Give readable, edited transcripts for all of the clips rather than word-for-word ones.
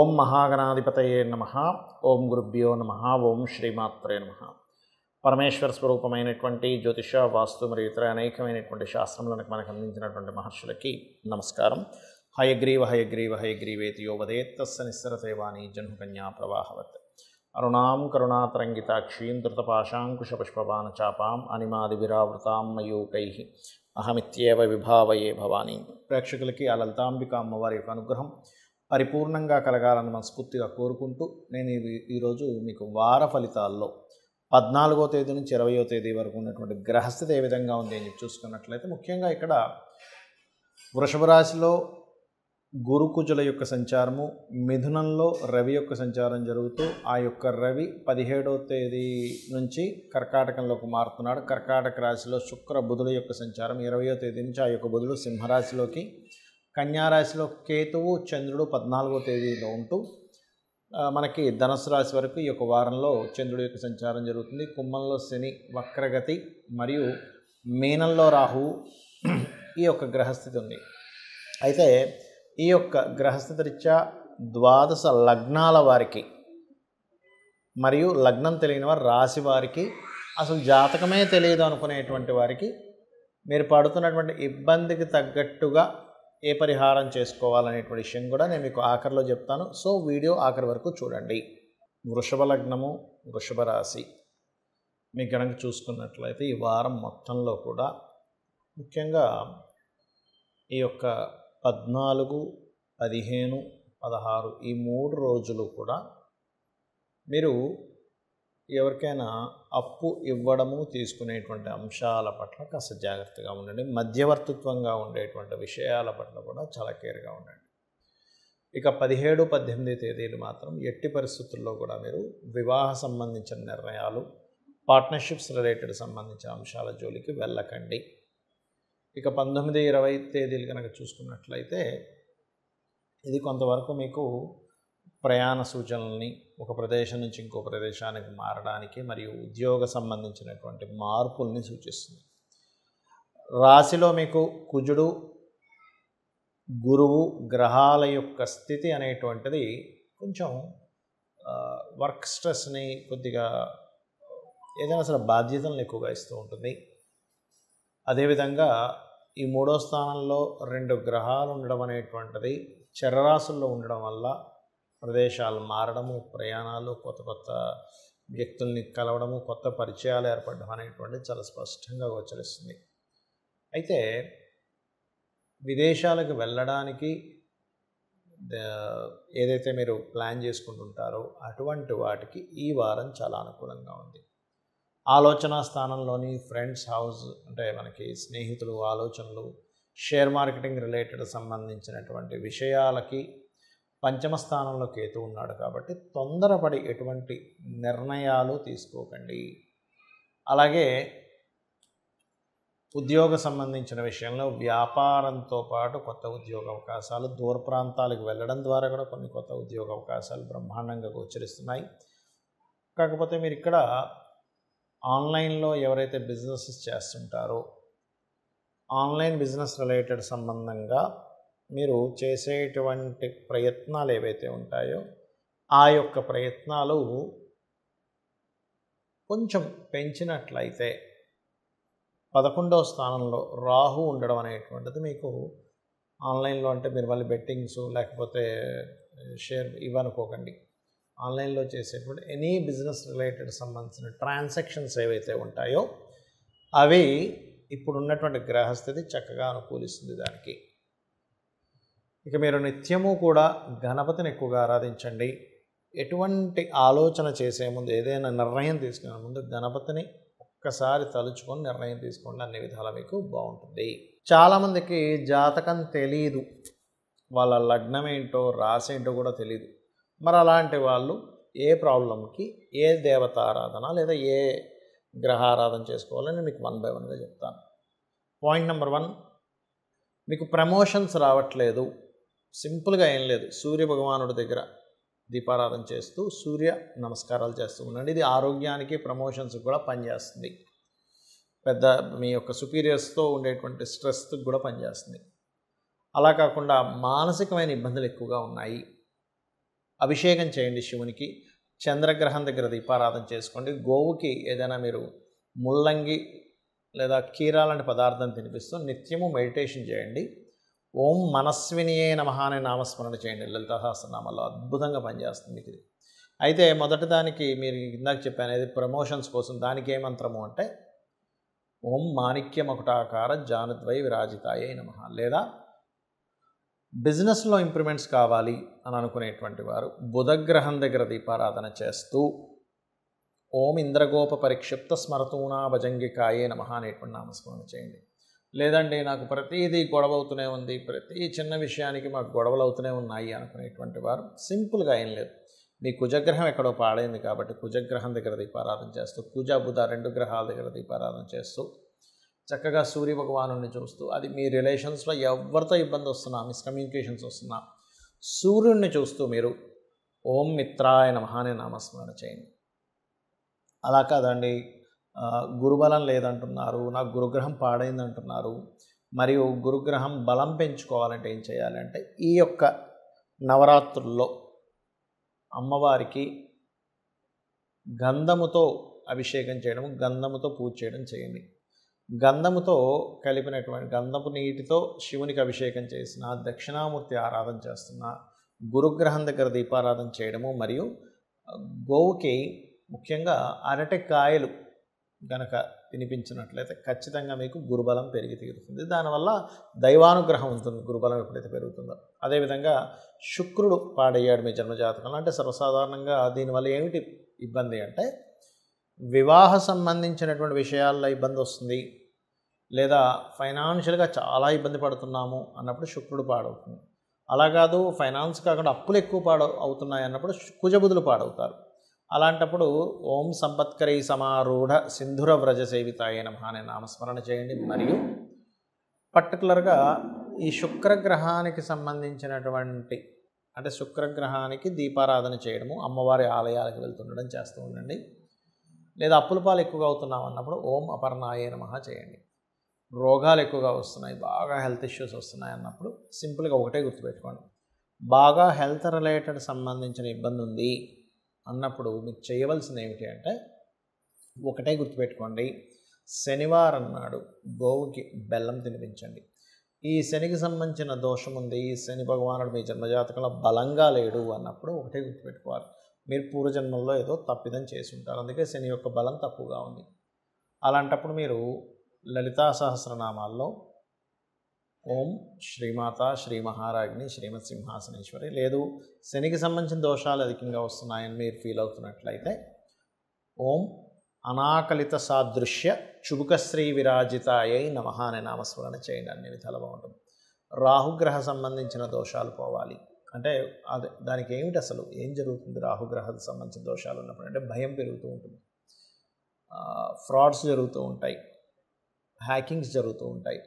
ఓం మహాగణాధిపతయే నమః. ఓం గురుభ్యో నమః. ఓం శ్రీమాత్రే నమః. పరమేశ్వర స్వరూపమైనటువంటి జ్యోతిష, వాస్తు మరియు ఇతర అనేకమైనటువంటి శాస్త్రములను మనకు అందించినటువంటి మహర్షులకి నమస్కారం. హయగ్రీవ హయగ్రీవ హయగ్రీవేతి యో వదేత్ తస్య నిస్సరసేవాని జన్మకన్యా ప్రవాహవత్. అరుణాం కరుణాతరంగితాక్షీం ధృతపాశాంకుశపుష్పబాణచాపాం అనిమాదివిరావృతాం మయూకైః అహమిత్యేవ విభావయే భవానీ. ప్రేక్షకులకి ఆ లలితాంబిక అమ్మవారి యొక్క అనుగ్రహం పరిపూర్ణంగా కలగాలని మనస్ఫూర్తిగా కోరుకుంటూ నేను ఈరోజు మీకు వార ఫలితాల్లో 14వ తేదీ నుంచి 20వ తేదీ వరకు ఉన్నటువంటి గ్రహస్థితి ఏ విధంగా ఉంది అని చూసుకున్నట్లయితే, ముఖ్యంగా ఇక్కడ వృషభ రాశిలో గురుకుజుల యొక్క సంచారము, మిథునంలో రవి యొక్క సంచారం జరుగుతూ ఆ యొక్క రవి 17వ తేదీ నుంచి కర్కాటకంలోకి మారుతున్నాడు. కర్కాటక రాశిలో శుక్ర బుధుల యొక్క సంచారం 20వ తేదీ నుంచి ఆ యొక్క బుధుడు సింహరాశిలోకి, కన్యారాశిలో కేతువు చంద్రుడు 14వ తేదీలో ఉంటూ మనకి ధనుసు రాశి వరకు ఈ యొక్క వారంలో చంద్రుడి యొక్క సంచారం జరుగుతుంది. కుంభంలో శని వక్రగతి మరియు మీనంలో రాహువు ఈ యొక్క గ్రహస్థితి ఉంది. అయితే ఈ యొక్క గ్రహస్థితి రీత్యా ద్వాదశ లగ్నాల వారికి మరియు లగ్నం తెలియని వారు, రాశి వారికి, అసలు జాతకమే తెలియదు అనుకునేటువంటి వారికి మీరు పడుతున్నటువంటి ఇబ్బందికి తగ్గట్టుగా ఏ పరిహారం చేసుకోవాలనేటువంటి విషయం కూడా నేను మీకు ఆఖరిలో చెప్తాను. సో వీడియో ఆఖరి వరకు చూడండి. వృషభ లగ్నము, వృషభ రాశి మీకు కనుక చూసుకున్నట్లయితే ఈ వారం మొత్తంలో కూడా ముఖ్యంగా ఈ యొక్క 14, 15, 16 ఈ 3 రోజులు కూడా మీరు ఎవరికైనా అప్పు ఇవ్వడము, తీసుకునేటువంటి అంశాల పట్ల కాస్త జాగ్రత్తగా ఉండండి. మధ్యవర్తిత్వంగా ఉండేటువంటి విషయాల పట్ల కూడా చాలా కేర్గా ఉండండి. ఇక 17, 18 తేదీలు మాత్రం ఎట్టి పరిస్థితుల్లో కూడా మీరు వివాహ సంబంధించిన నిర్ణయాలు, పార్ట్నర్షిప్స్ రిలేటెడ్ సంబంధించిన అంశాల జోలికి వెళ్ళకండి. ఇక 19, 20 తేదీలు కనుక చూసుకున్నట్లయితే ఇది కొంతవరకు మీకు ప్రయాణ సూచనల్ని, ఒక ప్రదేశం నుంచి ఇంకో ప్రదేశానికి మారడానికి మరియు ఉద్యోగ సంబంధించినటువంటి మార్పుల్ని సూచిస్తుంది. రాశిలో మీకు కుజుడు, గురువు గ్రహాల యొక్క స్థితి అనేటువంటిది కొంచెం వర్క్ స్ట్రెస్ని, కొద్దిగా ఏదైనా సరే బాధ్యతలను ఎక్కువగా ఇస్తూ ఉంటుంది. అదేవిధంగా ఈ 3వ స్థానంలో 2 గ్రహాలు ఉండడం అనేటువంటిది చరరాశుల్లో ఉండడం వల్ల ప్రదేశాలు మారడము, ప్రయాణాలు, కొత్త కొత్త వ్యక్తుల్ని కలవడము, కొత్త పరిచయాలు ఏర్పడడం అనేటువంటిది చాలా స్పష్టంగా గోచరిస్తుంది. అయితే విదేశాలకు వెళ్ళడానికి ఏదైతే మీరు ప్లాన్ చేసుకుంటుంటారో అటువంటి వాటికి ఈ వారం చాలా అనుకూలంగా ఉంది. ఆలోచన స్థానంలోని ఫ్రెండ్స్ హౌస్ అంటే మనకి స్నేహితులు, ఆలోచనలు, షేర్ మార్కెటింగ్ రిలేటెడ్ సంబంధించినటువంటి విషయాలకి పంచమ స్థానంలో కేతు ఉన్నాడు కాబట్టి తొందరపడి ఎటువంటి నిర్ణయాలు తీసుకోకండి. అలాగే ఉద్యోగ సంబంధించిన విషయంలో వ్యాపారంతో పాటు కొత్త ఉద్యోగ అవకాశాలు, దూర ప్రాంతాలకు వెళ్ళడం ద్వారా కూడా కొన్ని కొత్త ఉద్యోగ అవకాశాలు బ్రహ్మాండంగా గోచరిస్తున్నాయి. కాకపోతే మీరు ఇక్కడ ఆన్లైన్లో ఎవరైతే బిజినెసెస్ చేస్తుంటారో ఆన్లైన్ బిజినెస్ రిలేటెడ్ సంబంధంగా మీరు చేసేటువంటి ప్రయత్నాలు ఏవైతే ఉంటాయో ఆ యొక్క ప్రయత్నాలు కొంచెం పెంచినట్లయితే 11వ స్థానంలో రాహు ఉండడం అనేటువంటిది మీకు ఆన్లైన్లో, అంటే మీరు మళ్ళీ బెట్టింగ్స్ లేకపోతే షేర్ ఇవ్వనుకోకండి. ఆన్లైన్లో చేసేటువంటి ఎనీ బిజినెస్ రిలేటెడ్ సంబంధించిన ట్రాన్సాక్షన్స్ ఏవైతే ఉంటాయో అవి ఇప్పుడు ఉన్నటువంటి గ్రహస్థితి చక్కగా అనుకూలిస్తుంది దానికి. ఇక మీరు నిత్యము కూడా గణపతిని ఎక్కువగా ఆరాధించండి. ఎటువంటి ఆలోచన చేసే ముందు, ఏదైనా నిర్ణయం తీసుకునే ముందు గణపతిని ఒక్కసారి తలుచుకొని నిర్ణయం తీసుకోండి. అన్ని విధాలా మీకు బాగుంటుంది. చాలామందికి జాతకం తెలీదు, వాళ్ళ లగ్నం ఏంటో రాశి ఏంటో కూడా తెలియదు. మరి అలాంటి వాళ్ళు ఏ ప్రాబ్లంకి ఏ దేవత ఆరాధన లేదా ఏ గ్రహ ఆరాధన చేసుకోవాలని మీకు 1 by 1గా చెప్తాను. పాయింట్ నెంబర్ 1, మీకు ప్రమోషన్స్ రావట్లేదు. సింపుల్గా ఏం లేదు, సూర్య భగవానుడి దగ్గర దీపారాధన చేస్తూ సూర్య నమస్కారాలు చేస్తూ ఉండండి. ఇది ఆరోగ్యానికి, ప్రమోషన్స్ కూడా పనిచేస్తుంది. పెద్ద మీ యొక్క సుపీరియర్స్తో ఉండేటువంటి స్ట్రెస్కి కూడా పనిచేస్తుంది. అలా కాకుండా మానసికమైన ఇబ్బందులు ఎక్కువగా ఉన్నాయి, అభిషేకం చేయండి శివునికి. చంద్రగ్రహం దగ్గర దీపారాధన చేసుకోండి. గోవుకి ఏదైనా మీరు ముల్లంగి లేదా కీరా లాంటి పదార్థం తినిపిస్తూ నిత్యము మెడిటేషన్ చేయండి. ఓం మనస్వినియే నమః అనే నామస్మరణ చేయండి. లలితా సహస్రనామాల్లో అద్భుతంగా పనిచేస్తుంది మీకు ఇది. అయితే మొదటి దానికి మీరు ఇందాక చెప్పాను, ఇది ప్రమోషన్స్ కోసం. దానికి ఏ మంత్రము అంటే ఓం మాణిక్యమకుటాకార జానుద్వై విరాజితాయే నమః. లేదా బిజినెస్లో ఇంప్రూవ్మెంట్స్ కావాలి అని అనుకునేటువంటి వారు బుధగ్రహం దగ్గర దీపారాధన చేస్తూ ఓం ఇంద్రగోప పరిక్షిప్త స్మరతూనా భజంగికాయే నమః అనేటువంటి నామస్మరణ చేయండి. లేదండి నాకు ప్రతిదీ గొడవ అవుతూనే ఉంది, ప్రతి చిన్న విషయానికి మాకు గొడవలు అవుతూనే ఉన్నాయి అనుకునేటువంటి వారు సింపుల్గా ఏం లేదు, మీ కుజగ్రహం ఎక్కడో పాడైంది కాబట్టి కుజగ్రహం దగ్గర దీపారాధన చేస్తూ, కుజ బుధ 2 గ్రహాల దగ్గర దీపారాధన చేస్తూ చక్కగా సూర్య భగవాను చూస్తూ, అది మీ రిలేషన్స్లో ఎవరితో ఇబ్బంది వస్తున్నా, మిస్కమ్యూనికేషన్స్ వస్తున్నా సూర్యుడిని చూస్తూ మీరు ఓం మిత్రాయ నమః అనే నామస్మరణ చేయండి. అలా కాదండి, గురుబలం లేదంటున్నారు, నాకు గురుగ్రహం పాడైంది అంటున్నారు, మరియు గురుగ్రహం బలం పెంచుకోవాలంటే ఏం చేయాలంటే ఈ యొక్క నవరాత్రుల్లో అమ్మవారికి గంధముతో అభిషేకం చేయడం, గంధముతో పూజ చేయడం చేయండి. గంధముతో కలిపినటువంటి గంధపు నీటితో శివునికి అభిషేకం చేసిన, దక్షిణామూర్తి ఆరాధన చేస్తున్న, గురుగ్రహం దగ్గర దీపారాధన చేయడము, మరియు గోవుకి ముఖ్యంగా అరటికాయలు గనక తినిపించినట్లయితే ఖచ్చితంగా మీకు గురుబలం పెరిగి తీరుతుంది. దానివల్ల దైవానుగ్రహం ఉంటుంది గురుబలం ఎప్పుడైతే పెరుగుతుందో. అదేవిధంగా శుక్రుడు పాడయ్యాడు మీ జన్మజాతకంలో అంటే సర్వసాధారణంగా దీనివల్ల ఏమిటి ఇబ్బంది అంటే వివాహ సంబంధించినటువంటి విషయాల్లో ఇబ్బంది వస్తుంది, లేదా ఫైనాన్షియల్గా చాలా ఇబ్బంది పడుతున్నాము అన్నప్పుడు శుక్రుడు పాడవుతుంది. అలా కాదు ఫైనాన్స్ కాకుండా అప్పులు ఎక్కువ అవుతున్నాయి అన్నప్పుడు కుజబుధులు పాడవుతారు. అలాంటప్పుడు ఓం సంపత్కరీ సమారూఢ సింధుర వ్రజ సేవితాయ నమః అనే నామస్మరణ చేయండి. మరియు పర్టికులర్గా ఈ శుక్రగ్రహానికి సంబంధించినటువంటి అంటే శుక్రగ్రహానికి దీపారాధన చేయడము, అమ్మవారి ఆలయాలకు వెళ్తుండడం చేస్తూ ఉండండి. లేదా అప్పుల పాలు ఎక్కువగా అవుతున్నాం అన్నప్పుడు ఓం అపర్ణాయే నమః చేయండి. రోగాలు ఎక్కువగా వస్తున్నాయి, బాగా హెల్త్ ఇష్యూస్ వస్తున్నాయి అన్నప్పుడు సింపుల్గా ఒకటే గుర్తుపెట్టుకోండి, బాగా హెల్త్ రిలేటెడ్ సంబంధించిన ఇబ్బంది ఉంది అన్నప్పుడు మీకు చేయవలసింది ఏమిటి అంటే ఒకటే గుర్తుపెట్టుకోండి, శనివారం నాడు గోవుకి బెల్లం తినిపించండి. ఈ శనికి సంబంధించిన దోషం ఉంది, ఈ శని భగవానుడు మీ జన్మజాతకంలో బలంగా లేడు అన్నప్పుడు ఒకటే గుర్తుపెట్టుకోవాలి, మీరు పూర్వజన్మల్లో ఏదో తప్పిదం చేసి ఉంటారు, అందుకే శని యొక్క బలం తక్కువగా ఉంది. అలాంటప్పుడు మీరు లలితా సహస్రనామాల్లో ఓం శ్రీమాత శ్రీ మహారాజ్ని శ్రీమత్ సింహాసనేశ్వరి, లేదు శనికి సంబంధించిన దోషాలు అధికంగా వస్తున్నాయని మీరు ఫీల్ అవుతున్నట్లయితే ఓం అనాకలిత సాదృశ్య చుబుకశ్రీ విరాజితాయై నమః అనే నామస్మరణ చేయండి. అన్ని విధాలు బాగుంటుంది. రాహుగ్రహ సంబంధించిన దోషాలు పోవాలి అంటే అదే దానికి ఏమిటి, అసలు ఏం జరుగుతుంది రాహుగ్రహ సంబంధించిన దోషాలు ఉన్నప్పుడు అంటే భయం పెరుగుతూ ఉంటుంది, ఫ్రాడ్స్ జరుగుతూ ఉంటాయి, హ్యాకింగ్స్ జరుగుతూ ఉంటాయి,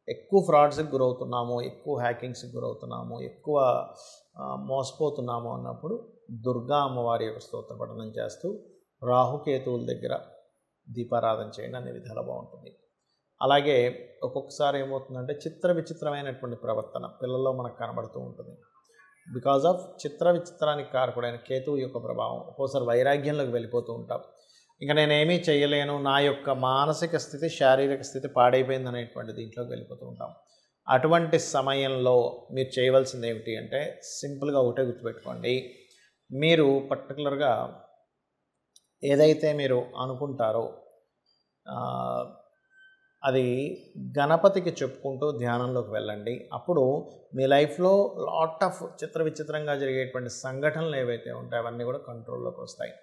ఎక్కువ ఫ్రాడ్స్కి గురవుతున్నాము, ఎక్కువ హ్యాకింగ్స్కి గురవుతున్నాము, ఎక్కువ మోసపోతున్నాము అన్నప్పుడు దుర్గా అమ్మవారి యొక్క స్తోత్ర పఠనం చేస్తూ రాహుకేతువుల దగ్గర దీపారాధన చేయండి. అన్ని విధాలు బాగుంటుంది. అలాగే ఒక్కొక్కసారి ఏమవుతుందంటే చిత్ర విచిత్రమైనటువంటి ప్రవర్తన పిల్లల్లో మనకు కనబడుతూ ఉంటుంది. బికాజ్ ఆఫ్ చిత్ర విచిత్రానికి కారకుడైన కేతువు యొక్క ప్రభావం ఒక్కోసారి వైరాగ్యంలోకి వెళ్ళిపోతూ ఉంటాం. ఇంకా నేనేమీ చేయలేను, నా యొక్క మానసిక స్థితి శారీరక స్థితి పాడైపోయింది అనేటువంటి దీంట్లోకి వెళ్ళిపోతూ ఉంటాం. అటువంటి సమయంలో మీరు చేయవలసింది ఏమిటి అంటే సింపుల్గా ఒకటే గుర్తుపెట్టుకోండి, మీరు పర్టికులర్గా ఏదైతే మీరు అనుకుంటారో అది గణపతికి చెప్పుకుంటూ ధ్యానంలోకి వెళ్ళండి. అప్పుడు మీ లైఫ్లో లాట్ ఆఫ్ చిత్ర విచిత్రంగా జరిగేటువంటి సంఘటనలు ఏవైతే ఉంటాయో అవన్నీ కూడా కంట్రోల్లోకి వస్తాయి.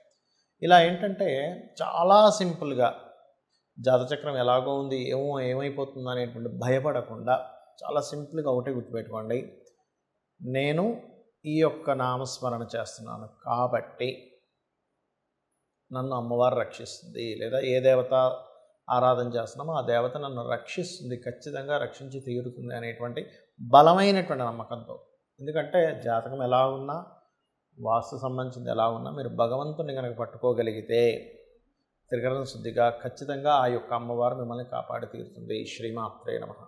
ఇలా ఏంటంటే చాలా సింపుల్గా జాతచక్రం ఎలాగో ఉంది ఏమైపోతుందో అనేటువంటి భయపడకుండా చాలా సింపుల్గా ఒకటే గుర్తుపెట్టుకోండి, నేను ఈ యొక్క నామస్మరణ చేస్తున్నాను కాబట్టి నన్ను అమ్మవారు రక్షిస్తుంది, లేదా ఏ దేవత ఆరాధన చేస్తున్నామో ఆ దేవత నన్ను రక్షిస్తుంది, ఖచ్చితంగా రక్షించి తీరుతుంది అనేటువంటి బలమైనటువంటి నమ్మకంతో. ఎందుకంటే జాతకం ఎలా ఉన్నా, వాస్తు సంబంధించింది ఎలా ఉన్నా, మీరు భగవంతుని కనుక పట్టుకోగలిగితే త్రికరణ శుద్ధిగా ఖచ్చితంగా ఆ యొక్క అమ్మవారు మిమ్మల్ని కాపాడి తీరుతుంది. శ్రీమాత్రే నమః.